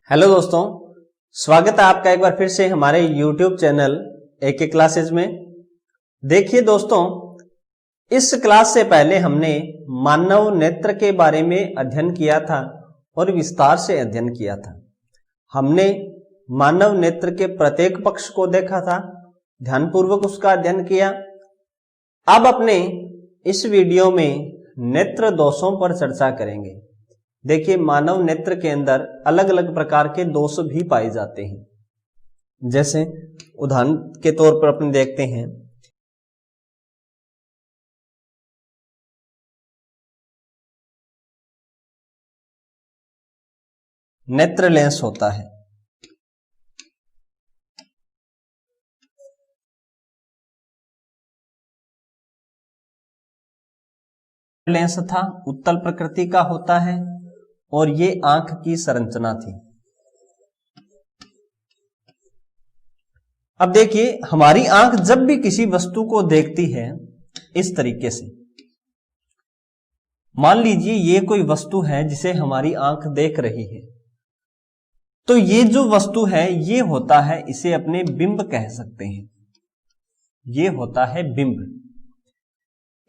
Hello दोस्तों, स्वागत है आपका एक बार फिर से हमारे YouTube चैनल एके क्लासेज में। देखिए दोस्तों, इस क्लास से पहले हमने मानव नेत्र के बारे में अध्ययन किया था और विस्तार से अध्ययन किया था। हमने मानव नेत्र के प्रत्येक पक्ष को देखा था, ध्यानपूर्वक उसका अध्ययन किया। अब अपने इस वीडियो में नेत्र दोषों पर चर्चा करेंगे। देखिए, मानव नेत्र के अंदर अलग अलग प्रकार के दोष भी पाए जाते हैं। जैसे उदाहरण के तौर पर अपन देखते हैं, नेत्र लेंस होता है। लेंस था उत्तल प्रकृति का होता है और ये आंख की संरचना थी। अब देखिए, हमारी आंख जब भी किसी वस्तु को देखती है इस तरीके से, मान लीजिए ये कोई वस्तु है जिसे हमारी आंख देख रही है, तो ये जो वस्तु है ये होता है, इसे अपने बिंब कह सकते हैं। ये होता है बिंब।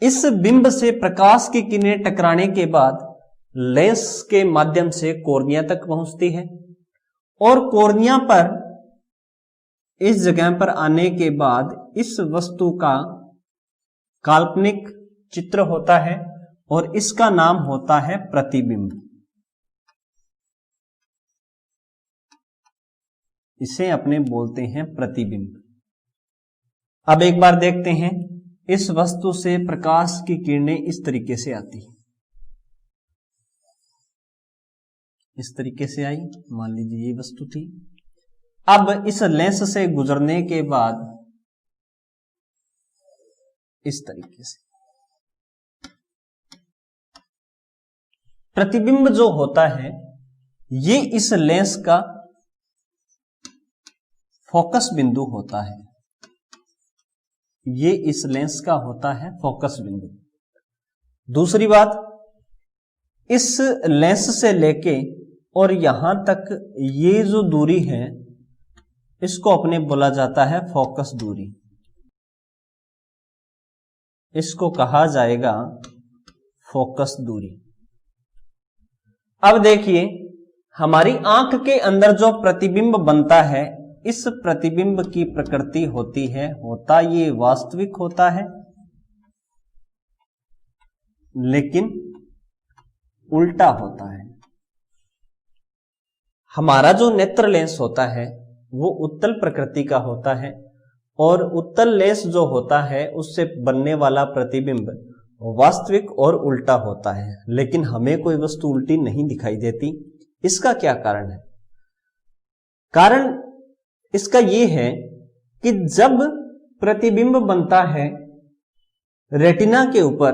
इस बिंब से प्रकाश की किरणें टकराने के बाद लेंस के माध्यम से कॉर्निया तक पहुंचती है और कॉर्निया पर इस जगह पर आने के बाद इस वस्तु का काल्पनिक चित्र होता है और इसका नाम होता है प्रतिबिंब। इसे अपने बोलते हैं प्रतिबिंब। अब एक बार देखते हैं, इस वस्तु से प्रकाश की किरणें इस तरीके से आती हैं। इस तरीके से आई, मान लीजिए ये वस्तु थी। अब इस लेंस से गुजरने के बाद इस तरीके से प्रतिबिंब जो होता है ये इस लेंस का फोकस बिंदु होता है। ये इस लेंस का होता है फोकस बिंदु। दूसरी बात, इस लेंस से लेके और यहां तक ये जो दूरी है इसको अपने बोला जाता है फोकस दूरी। इसको कहा जाएगा फोकस दूरी। अब देखिए, हमारी आंख के अंदर जो प्रतिबिंब बनता है, इस प्रतिबिंब की प्रकृति होती है, होता ये वास्तविक होता है, लेकिन उल्टा होता है। हमारा जो नेत्र लेंस होता है वो उत्तल प्रकृति का होता है और उत्तल लेंस जो होता है उससे बनने वाला प्रतिबिंब वास्तविक और उल्टा होता है, लेकिन हमें कोई वस्तु उल्टी नहीं दिखाई देती। इसका क्या कारण है? कारण इसका यह है कि जब प्रतिबिंब बनता है रेटिना के ऊपर,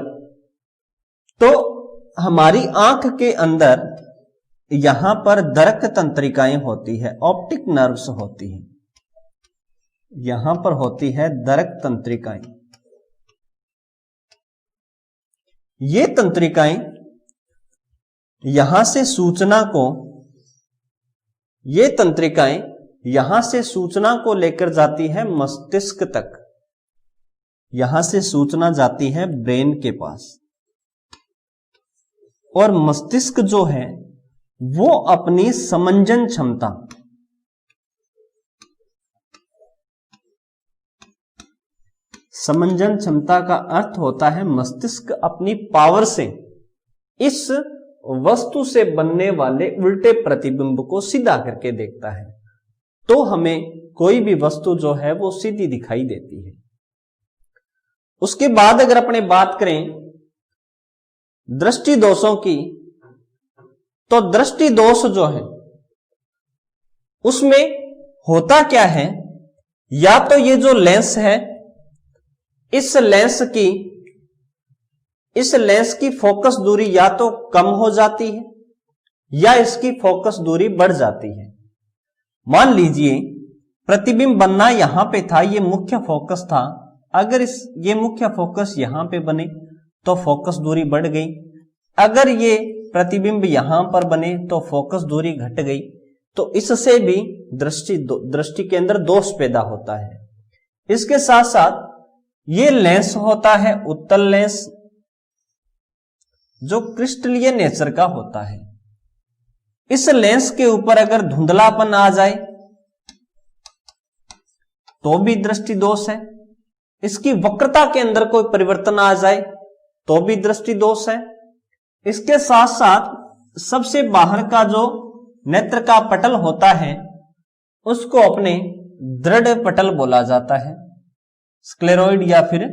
तो हमारी आंख के अंदर यहां पर दरक तंत्रिकाएं होती है, ऑप्टिक नर्व्स होती हैं। यहां पर होती है दरक तंत्रिकाएं। ये तंत्रिकाएं यहां से सूचना को लेकर जाती है मस्तिष्क तक। यहां से सूचना जाती है ब्रेन के पास, और मस्तिष्क जो है वो अपनी समंजन क्षमता का अर्थ होता है मस्तिष्क अपनी पावर से इस वस्तु से बनने वाले उल्टे प्रतिबिंब को सीधा करके देखता है, तो हमें कोई भी वस्तु जो है वो सीधी दिखाई देती है। उसके बाद अगर अपने बात करें दृष्टि दोषों की, तो दृष्टि दोष जो है उसमें होता क्या है, या तो ये जो लेंस है इस लेंस की फोकस दूरी या तो कम हो जाती है या इसकी फोकस दूरी बढ़ जाती है। मान लीजिए प्रतिबिंब बनना यहां पे था, ये मुख्य फोकस था। अगर ये मुख्य फोकस यहां पे बने तो फोकस दूरी बढ़ गई। अगर ये प्रतिबिंब यहां पर बने तो फोकस दूरी घट गई। तो इससे भी दृष्टि के अंदर दोष पैदा होता है। इसके साथ साथ ये लेंस होता है उत्तल लेंस, जो क्रिस्टलीय नेचर का होता है। इस लेंस के ऊपर अगर धुंधलापन आ जाए तो भी दृष्टि दोष है। इसकी वक्रता के अंदर कोई परिवर्तन आ जाए तो भी दृष्टि दोष है। इसके साथ साथ सबसे बाहर का जो नेत्र का पटल होता है उसको अपने दृढ़ पटल बोला जाता है, स्क्लेरोइड या फिर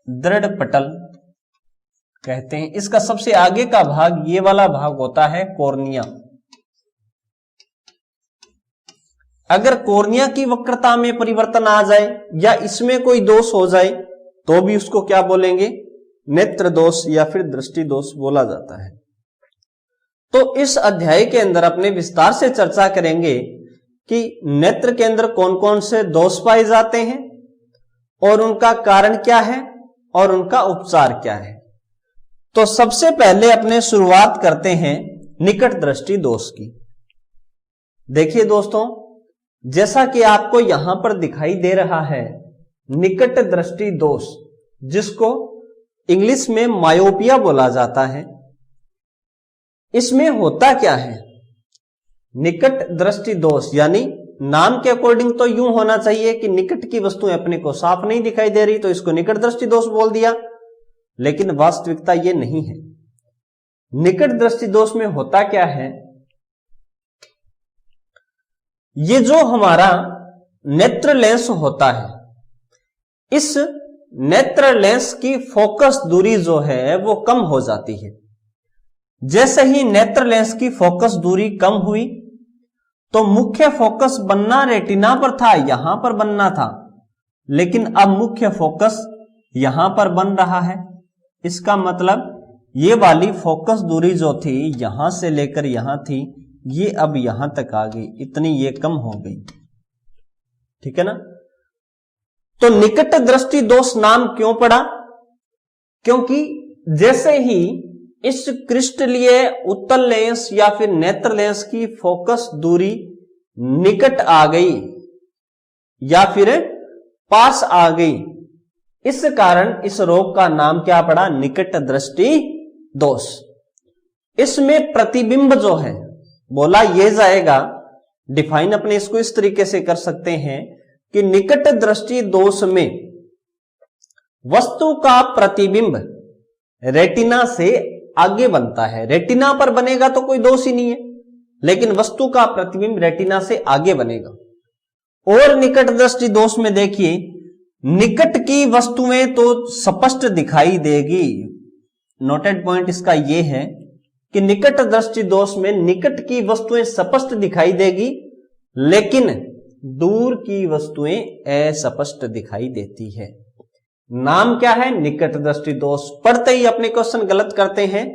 दृढ़ पटल कहते हैं। इसका सबसे आगे का भाग, ये वाला भाग होता है कॉर्निया। अगर कॉर्निया की वक्रता में परिवर्तन आ जाए या इसमें कोई दोष हो जाए तो भी उसको क्या बोलेंगे, नेत्र दोष या फिर दृष्टि दोष बोला जाता है। तो इस अध्याय के अंदर अपने विस्तार से चर्चा करेंगे कि नेत्र के अंदर कौन कौन से दोष पाए जाते हैं और उनका कारण क्या है और उनका उपचार क्या है। तो सबसे पहले अपने शुरुआत करते हैं निकट दृष्टि दोष की। देखिए दोस्तों, जैसा कि आपको यहां पर दिखाई दे रहा है निकट दृष्टि दोष, जिसको इंग्लिश में मायोपिया बोला जाता है। इसमें होता क्या है, निकट दृष्टि दोष यानी नाम के अकॉर्डिंग तो यूं होना चाहिए कि निकट की वस्तुएं अपने को साफ नहीं दिखाई दे रही तो इसको निकट दृष्टि दोष बोल दिया, लेकिन वास्तविकता ये नहीं है। निकट दृष्टि दोष में होता क्या है, ये जो हमारा नेत्र लेंस होता है, इस नेत्र लेंस की फोकस दूरी जो है वो कम हो जाती है। जैसे ही नेत्र लेंस की फोकस दूरी कम हुई तो मुख्य फोकस बनना रेटिना पर था, यहां पर बनना था, लेकिन अब मुख्य फोकस यहां पर बन रहा है। इसका मतलब ये वाली फोकस दूरी जो थी यहां से लेकर यहां थी, ये अब यहां तक आ गई, इतनी ये कम हो गई। ठीक है ना। तो निकट दृष्टि दोष नाम क्यों पड़ा, क्योंकि जैसे ही इस क्रिस्टलीय उत्तल लेंस या फिर नेत्र लेंस की फोकस दूरी निकट आ गई या फिर पास आ गई, इस कारण इस रोग का नाम क्या पड़ा, निकट दृष्टि दोष। इसमें प्रतिबिंब जो है बोला यह जाएगा, डिफाइन अपने इसको इस तरीके से कर सकते हैं कि निकट दृष्टि दोष में वस्तु का प्रतिबिंब रेटिना से आगे बनता है। रेटिना पर बनेगा तो कोई दोष ही नहीं है, लेकिन वस्तु का प्रतिबिंब रेटिना से आगे बनेगा। और निकट दृष्टि दोष में देखिए, निकट की वस्तुएं तो स्पष्ट दिखाई देगी। नोटेड पॉइंट इसका यह है कि निकट दृष्टि दोष में निकट की वस्तुएं स्पष्ट दिखाई देगी, लेकिन दूर की वस्तुएं अस्पष्ट दिखाई देती है। नाम क्या है, निकट दृष्टि दोष। पढ़ते ही अपने क्वेश्चन गलत करते हैं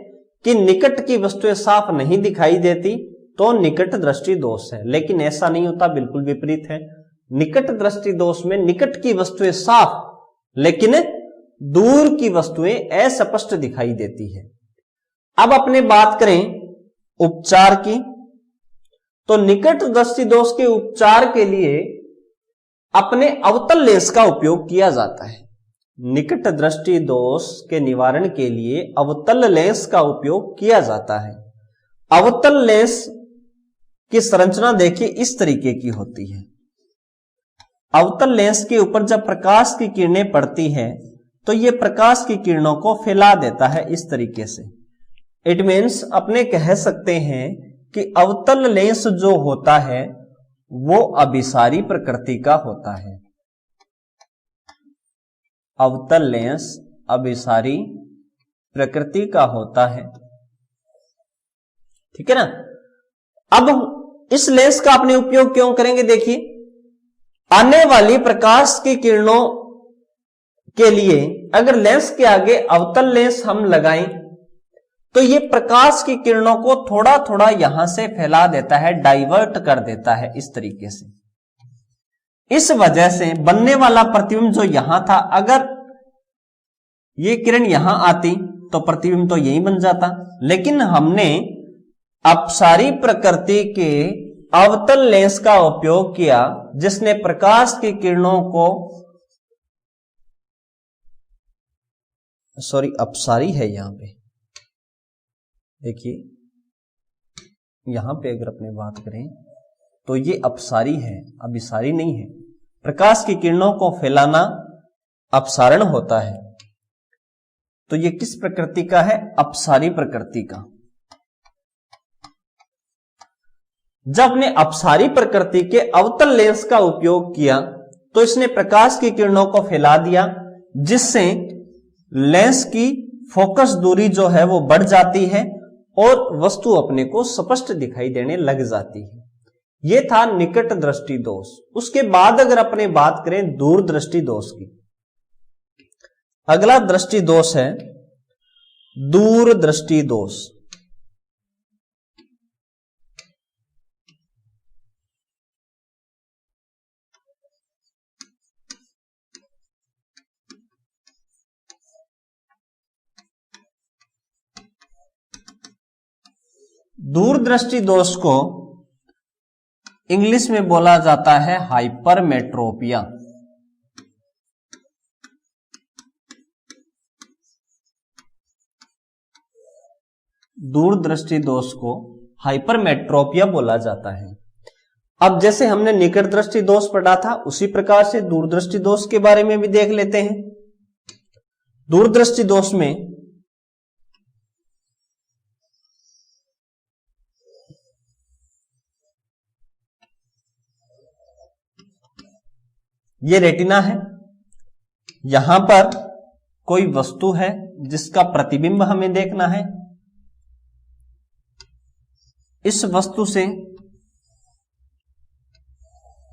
कि निकट की वस्तुएं साफ नहीं दिखाई देती तो निकट दृष्टि दोष है, लेकिन ऐसा नहीं होता, बिल्कुल विपरीत है। निकट दृष्टि दोष में निकट की वस्तुएं साफ लेकिन दूर की वस्तुएं अस्पष्ट दिखाई देती है। अब अपने बात करें उपचार की, तो निकट दृष्टि दोष के उपचार के लिए अपने अवतल लेंस का उपयोग किया जाता है। निकट दृष्टि दोष के निवारण के लिए अवतल लेंस का उपयोग किया जाता है। अवतल लेंस की संरचना देखिए इस तरीके की होती है। अवतल लेंस के ऊपर जब प्रकाश की किरणें पड़ती हैं तो ये प्रकाश की किरणों को फैला देता है इस तरीके से। इट मीन्स अपने कह सकते हैं कि अवतल लेंस जो होता है वो अभिसारी प्रकृति का होता है। अवतल लेंस अभिसारी प्रकृति का होता है। ठीक है ना। अब इस लेंस का अपने उपयोग क्यों करेंगे, देखिए आने वाली प्रकाश की किरणों के लिए अगर लेंस के आगे अवतल लेंस हम लगाएं तो ये प्रकाश की किरणों को थोड़ा थोड़ा यहां से फैला देता है, डाइवर्ट कर देता है इस तरीके से। इस वजह से बनने वाला प्रतिबिंब जो यहां था, अगर ये किरण यहां आती तो प्रतिबिंब तो यही बन जाता, लेकिन हमने अपसारी प्रकृति के अवतल लेंस का उपयोग किया जिसने प्रकाश की किरणों को, सॉरी अपसारी है यहां पे, देखिए यहां पे अगर अपने बात करें तो ये अपसारी है, अभिसारी नहीं है। प्रकाश की किरणों को फैलाना अपसारण होता है, तो ये किस प्रकृति का है? अपसारी प्रकृति का। जब ने अपसारी प्रकृति के अवतल लेंस का उपयोग किया तो इसने प्रकाश की किरणों को फैला दिया, जिससे लेंस की फोकस दूरी जो है वो बढ़ जाती है और वस्तु अपने को स्पष्ट दिखाई देने लग जाती है। यह था निकट दृष्टि दोष। उसके बाद अगर अपने बात करें दूर दृष्टि दोष की, अगला दृष्टि दोष है दूर दृष्टि दोष। दूरदृष्टि दोष को इंग्लिश में बोला जाता है हाइपरमेट्रोपिया। दूरदृष्टि दोष को हाइपरमेट्रोपिया बोला जाता है। अब जैसे हमने निकट दृष्टि दोष पढ़ा था, उसी प्रकार से दूरदृष्टि दोष के बारे में भी देख लेते हैं। दूरदृष्टि दोष में ये रेटिना है, यहां पर कोई वस्तु है जिसका प्रतिबिंब हमें देखना है। इस वस्तु से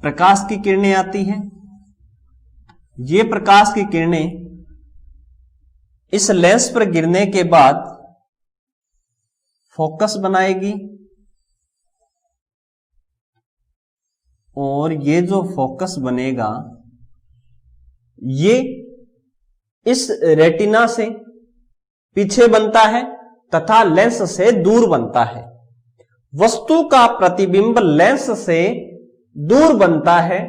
प्रकाश की किरणें आती हैं। ये प्रकाश की किरणें इस लेंस पर गिरने के बाद फोकस बनाएगी और ये जो फोकस बनेगा ये इस रेटिना से पीछे बनता है तथा लेंस से दूर बनता है। वस्तु का प्रतिबिंब लेंस से दूर बनता है,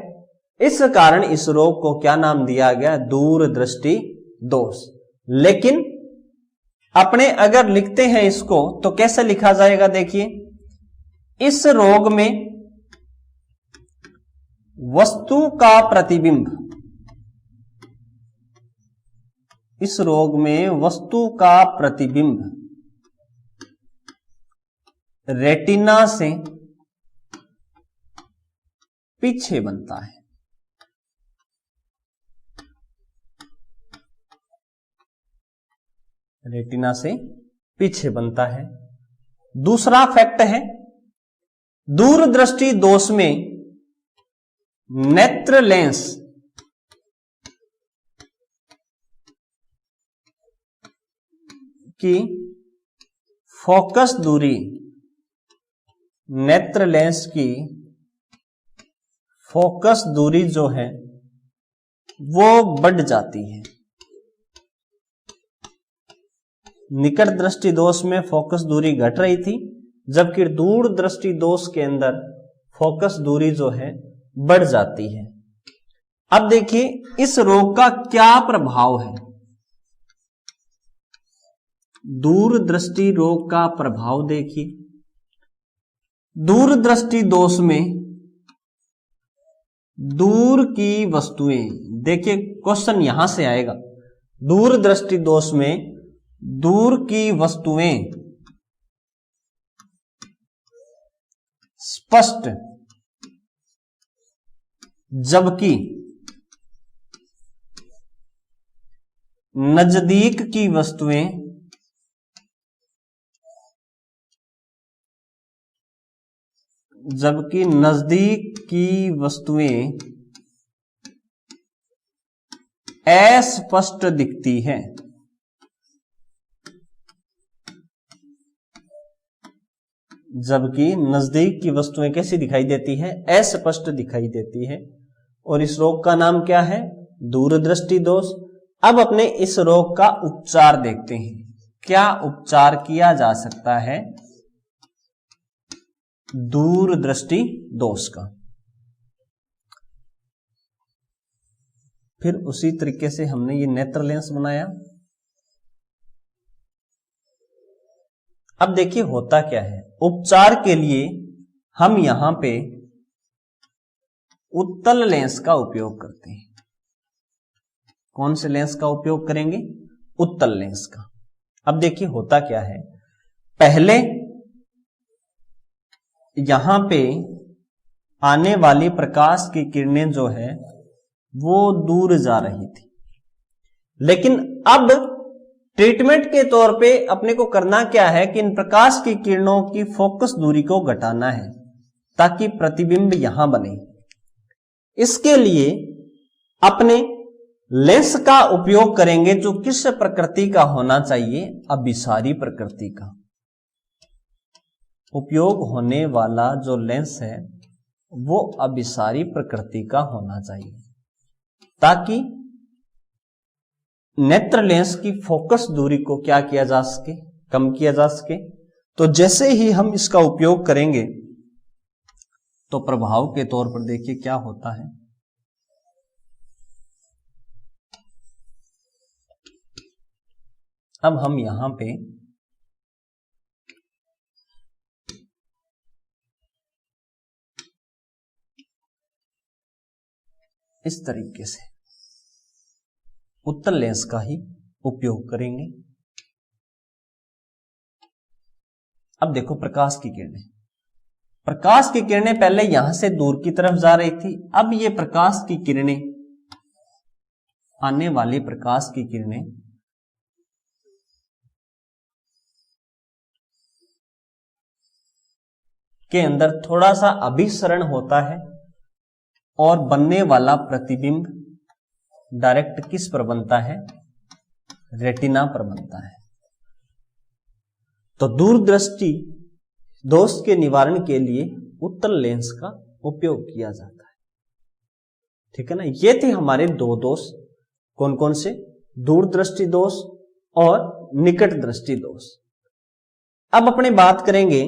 इस कारण इस रोग को क्या नाम दिया गया? दूरदृष्टि दोष। लेकिन अपने अगर लिखते हैं इसको तो कैसे लिखा जाएगा? देखिए, इस रोग में वस्तु का प्रतिबिंब, इस रोग में वस्तु का प्रतिबिंब रेटिना से पीछे बनता है। रेटिना से पीछे बनता है। दूसरा फैक्ट है, दूरदृष्टि दोष में नेत्र लेंस की फोकस दूरी, नेत्र लेंस की फोकस दूरी जो है वो बढ़ जाती है। निकट दृष्टि दोष में फोकस दूरी घट रही थी, जबकि दूर दृष्टि दोष के अंदर फोकस दूरी जो है बढ़ जाती है। अब देखिए इस रोग का क्या प्रभाव है। दूरदृष्टि रोग का प्रभाव देखिए, दूरदृष्टि दोष में दूर की वस्तुएं, देखिए क्वेश्चन यहां से आएगा। दूरदृष्टि दोष में दूर की वस्तुएं स्पष्ट, जबकि नजदीक की वस्तुएं नजदीक की वस्तुएं अस्पष्ट दिखती है। जबकि नजदीक की वस्तुएं कैसी दिखाई देती है? अस्पष्ट दिखाई देती है। और इस रोग का नाम क्या है? दूरदृष्टि दोष। अब अपने इस रोग का उपचार देखते हैं, क्या उपचार किया जा सकता है। दूरदृष्टि दोष का। फिर उसी तरीके से हमने ये नेत्र लेंस बनाया। अब देखिए होता क्या है, उपचार के लिए हम यहां पे उत्तल लेंस का उपयोग करते हैं। कौन से लेंस का उपयोग करेंगे? उत्तल लेंस का। अब देखिए होता क्या है, पहले यहां पे आने वाली प्रकाश की किरणें जो है वो दूर जा रही थी, लेकिन अब ट्रीटमेंट के तौर पे अपने को करना क्या है कि इन प्रकाश की किरणों की फोकस दूरी को घटाना है ताकि प्रतिबिंब यहां बने। इसके लिए अपने लेंस का उपयोग करेंगे जो किस प्रकृति का होना चाहिए? अभिसारी प्रकृति का। उपयोग होने वाला जो लेंस है वो अभिसारी प्रकृति का होना चाहिए ताकि नेत्र लेंस की फोकस दूरी को क्या किया जा सके? कम किया जा सके। तो जैसे ही हम इसका उपयोग करेंगे तो प्रभाव के तौर पर देखिए क्या होता है। अब हम यहां पे इस तरीके से उत्तल लेंस का ही उपयोग करेंगे। अब देखो प्रकाश की किरणें, प्रकाश की किरणें पहले यहां से दूर की तरफ जा रही थी, अब ये प्रकाश की किरणें, आने वाली प्रकाश की किरणें के अंदर थोड़ा सा अभिसरण होता है और बनने वाला प्रतिबिंब डायरेक्ट किस पर बनता है? रेटिना पर बनता है। तो दूरदृष्टि दोष के निवारण के लिए उत्तल लेंस का उपयोग किया जाता है। ठीक है ना। ये थे हमारे दो दोष। कौन कौन से? दूरदृष्टि दोष और निकट दृष्टि दोष। अब अपने बात करेंगे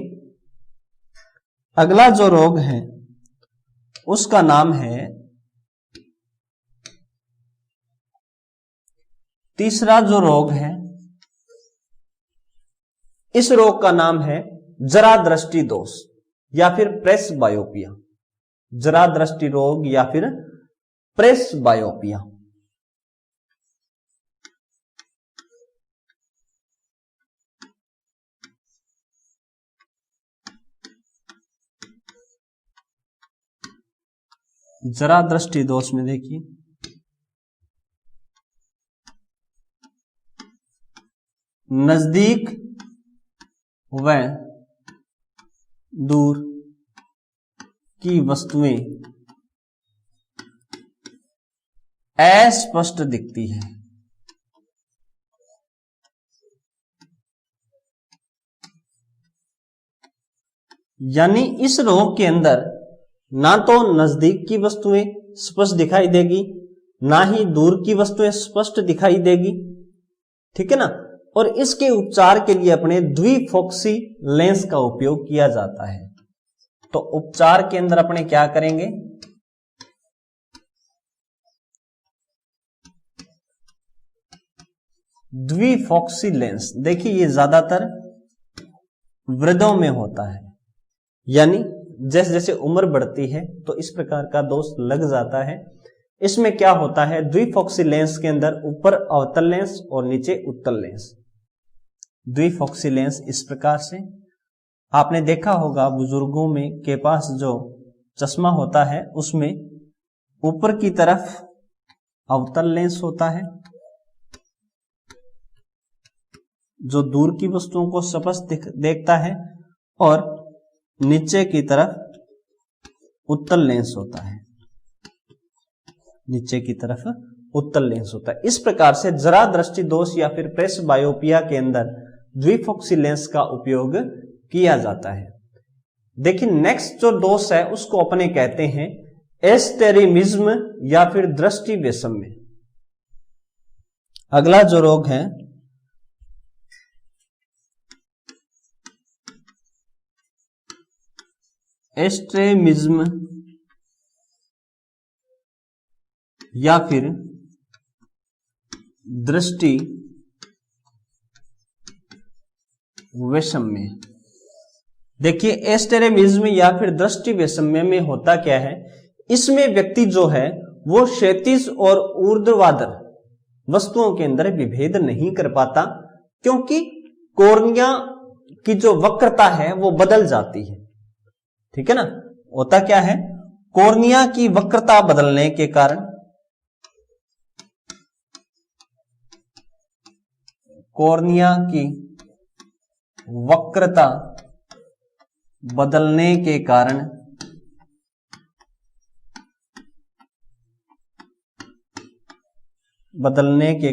अगला जो रोग है उसका नाम है, तीसरा जो रोग है इस रोग का नाम है जरा दृष्टि दोष या फिर प्रेस बायोपिया। जरा दृष्टि रोग या फिर प्रेस बायोपिया। जरा दृष्टि दोष में देखिए नजदीक व दूर की वस्तुएं अस्पष्ट दिखती है। यानी इस रोग के अंदर ना तो नजदीक की वस्तुएं स्पष्ट दिखाई देगी, ना ही दूर की वस्तुएं स्पष्ट दिखाई देगी। ठीक है ना। और इसके उपचार के लिए अपने द्विफोक्सी लेंस का उपयोग किया जाता है। तो उपचार के अंदर अपने क्या करेंगे? द्विफोक्सी लेंस। देखिए ये ज्यादातर वृद्धों में होता है, यानी जैसे जैसे उम्र बढ़ती है तो इस प्रकार का दोष लग जाता है। इसमें क्या होता है, द्विफोक्सी लेंस के अंदर ऊपर अवतल लेंस और नीचे उत्तल लेंस। द्विफोक्सी लेंस इस प्रकार से आपने देखा होगा बुजुर्गों में के पास जो चश्मा होता है उसमें ऊपर की तरफ अवतल लेंस होता है जो दूर की वस्तुओं को स्पष्ट देखता है, और नीचे की तरफ उत्तल लेंस होता है। नीचे की तरफ उत्तल लेंस होता है। इस प्रकार से जरा दृष्टि दोष या फिर प्रेस बायोपिया के अंदर द्विफोक्सी लेंस का उपयोग किया जाता है। देखिए नेक्स्ट जो दोष है उसको अपने कहते हैं एस्टेरिमिज्म या फिर दृष्टि वैषम्य। अगला जो रोग है एस्ट्रेमिज्म या फिर दृष्टि वैषम्य। देखिए एस्टेरेमिज्म या फिर दृष्टि वैषम्य में होता क्या है, इसमें व्यक्ति जो है वो क्षैतिज और ऊर्ध्वाधर वस्तुओं के अंदर विभेद नहीं कर पाता, क्योंकि कॉर्निया की जो वक्रता है वो बदल जाती है। ठीक है ना, होता क्या है, कॉर्निया की वक्रता बदलने के कारण, कॉर्निया की वक्रता बदलने के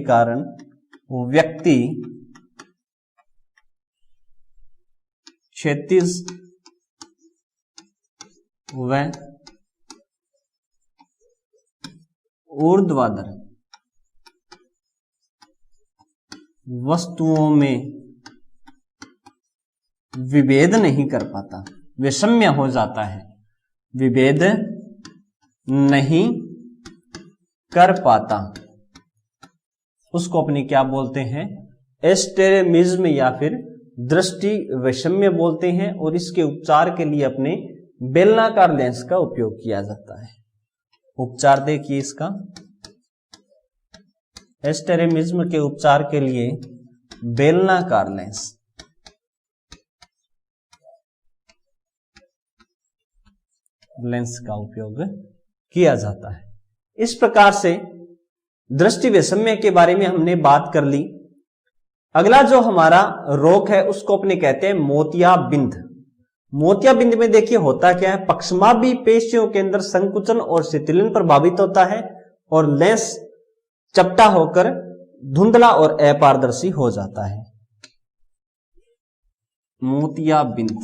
कारण व्यक्ति क्षैतिज व ऊर्ध्वाधर वस्तुओं में विभेद नहीं कर पाता, वैषम्य हो जाता है, विभेद नहीं कर पाता, उसको अपने क्या बोलते हैं, एस्टेरेमिज्म या फिर दृष्टि वैषम्य बोलते हैं। और इसके उपचार के लिए अपने बेलनाकार लेंस का उपयोग किया जाता है। उपचार देखिए इसका, एस्टेरेमिज्म के उपचार के लिए बेलनाकार लेंस का उपयोग किया जाता है। इस प्रकार से दृष्टि वैषम्य के बारे में हमने बात कर ली। अगला जो हमारा रोग है उसको अपने कहते हैं मोतियाबिंद। मोतियाबिंद में देखिए होता क्या है, पक्षमापी पेशियों के अंदर संकुचन और शिथिलन प्रभावित होता है और लेंस चपटा होकर धुंधला और अपारदर्शी हो जाता है। मोतियाबिंद,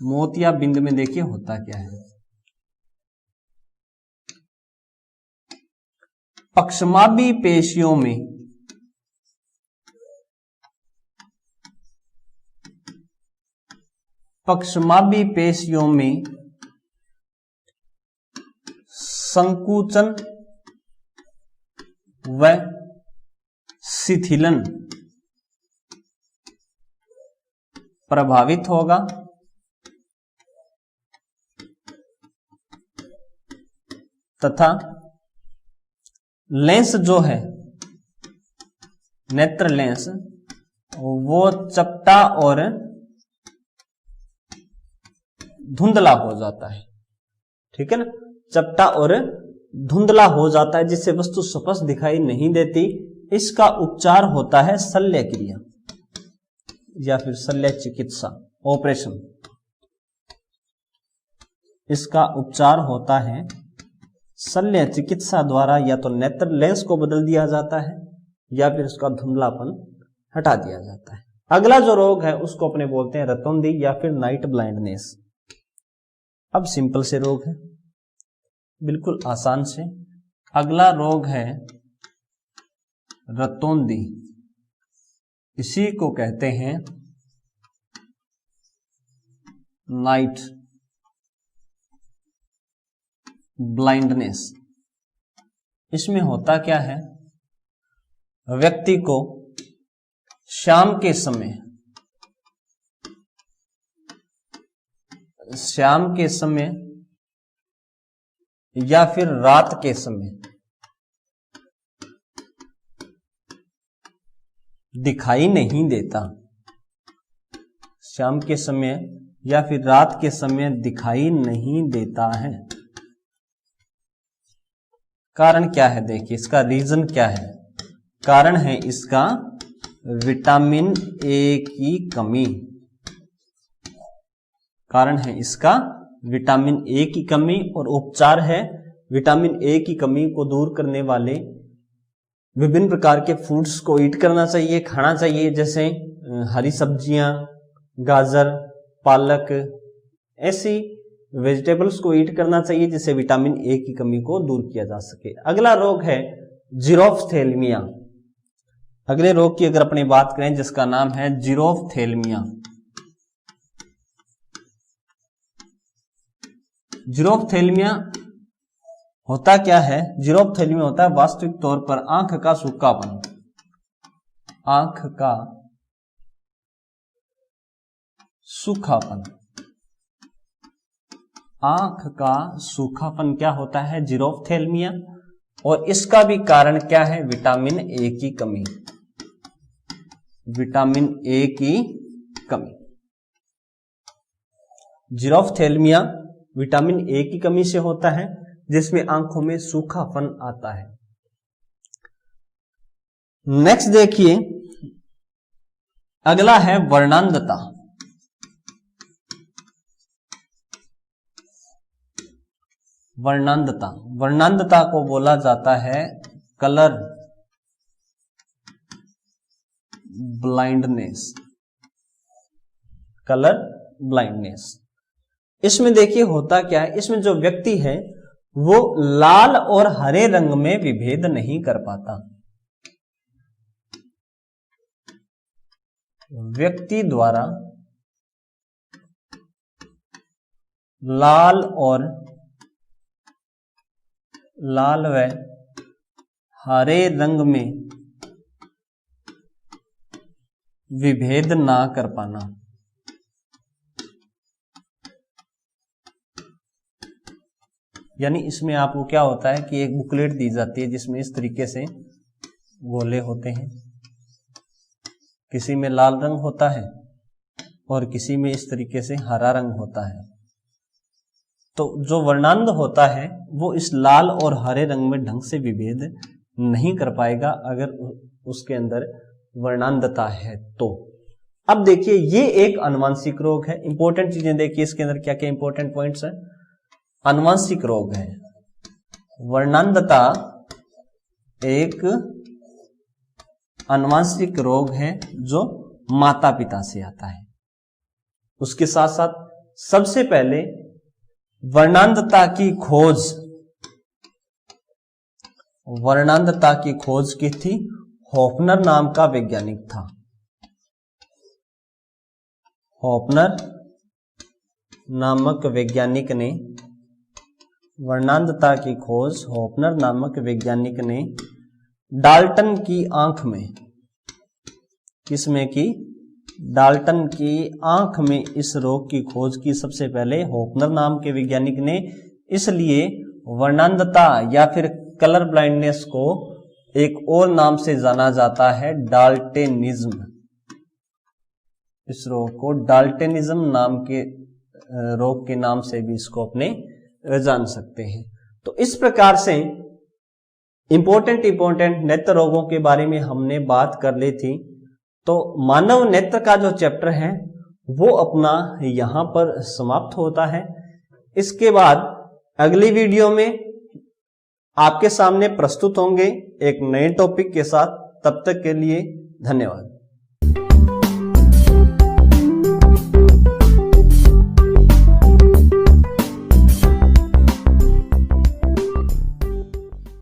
मोतियाबिंद में देखिए होता क्या है, पक्षमापी पेशियों में संकुचन व शिथिलन प्रभावित होगा तथा लेंस जो है, नेत्र लेंस, वो चपटा और धुंधला हो जाता है। ठीक है ना, चपटा और धुंधला हो जाता है जिससे वस्तु स्पष्ट दिखाई नहीं देती। इसका उपचार होता है शल्य क्रिया या फिर शल्य चिकित्सा, ऑपरेशन। इसका उपचार होता है शल्य चिकित्सा द्वारा, या तो नेत्र लेंस को बदल दिया जाता है या फिर उसका धुंधलापन हटा दिया जाता है। अगला जो रोग है उसको अपने बोलते हैं रतौंधी या फिर नाइट ब्लाइंडनेस। अब सिंपल से रोग है, बिल्कुल आसान से। अगला रोग है रतौंधी, इसी को कहते हैं नाइट ब्लाइंडनेस। इसमें होता क्या है, व्यक्ति को शाम के समय या फिर रात के समय दिखाई नहीं देता। शाम के समय या फिर रात के समय दिखाई नहीं देता है। कारण क्या है, देखिए इसका रीजन क्या है। कारण है इसका विटामिन ए की कमी। कारण है इसका विटामिन ए की कमी और उपचार है विटामिन ए की कमी को दूर करने वाले विभिन्न प्रकार के फूड्स को ईट करना चाहिए, खाना चाहिए, जैसे हरी सब्जियां, गाजर, पालक, ऐसी वेजिटेबल्स को ईट करना चाहिए जिससे विटामिन ए की कमी को दूर किया जा सके। अगला रोग है जीरोफ्थेल्मिया। अगले रोग की अगर अपनी बात करें जिसका नाम है जीरोफ्थेल्मिया, जीरोफ्थेल्मिया होता क्या है? जीरोफ्थेल्मिया होता है वास्तविक तौर पर आंख का सूखापन, आंख का सूखापन, आंख का सूखापन क्या होता है? जीरोफ्थेल्मिया। और इसका भी कारण क्या है? विटामिन ए की कमी, विटामिन ए की कमी। जीरोफ्थेल्मिया विटामिन ए की कमी से होता है, जिसमें आंखों में सूखापन आता है। नेक्स्ट देखिए, अगला है वर्णांधता। वर्णांधता, वर्णांधता को बोला जाता है कलर ब्लाइंडनेस, कलर ब्लाइंडनेस। इसमें देखिए होता क्या है, इसमें जो व्यक्ति है वो लाल और हरे रंग में विभेद नहीं कर पाता। व्यक्ति द्वारा लाल व हरे रंग में विभेद ना कर पाना। यानी इसमें आपको क्या होता है कि एक बुकलेट दी जाती है जिसमें इस तरीके से गोले होते हैं, किसी में लाल रंग होता है और किसी में इस तरीके से हरा रंग होता है। तो जो वर्णांध होता है वो इस लाल और हरे रंग में ढंग से विभेद नहीं कर पाएगा अगर उसके अंदर वर्णांधता है तो। अब देखिए ये एक आनुवंशिक रोग है। इंपॉर्टेंट चीजें देखिए इसके अंदर क्या क्या इंपॉर्टेंट पॉइंट्स हैं। आनुवंशिक रोग है, वर्णांधता एक आनुवंशिक रोग है जो माता पिता से आता है। उसके साथ साथ सबसे पहले वर्णांधता की खोज की थी हॉफनर नाम का वैज्ञानिक था। हॉफनर नामक वैज्ञानिक ने वर्णांधता की खोज, हॉफनर नामक वैज्ञानिक ने डाल्टन की आंख में, किसमें की? डाल्टन की आंख में इस रोग की खोज की सबसे पहले हॉफनर नाम के वैज्ञानिक ने। इसलिए वर्णांधता या फिर कलर ब्लाइंडनेस को एक और नाम से जाना जाता है डाल्टेनिज्म। इस रोग को डाल्टेनिज्म नाम के रोग के नाम से भी इसको अपने जान सकते हैं। तो इस प्रकार से इंपॉर्टेंट नेत्र रोगों के बारे में हमने बात कर ली थी। तो मानव नेत्र का जो चैप्टर है वो अपना यहां पर समाप्त होता है। इसके बाद अगली वीडियो में आपके सामने प्रस्तुत होंगे एक नए टॉपिक के साथ। तब तक के लिए धन्यवाद।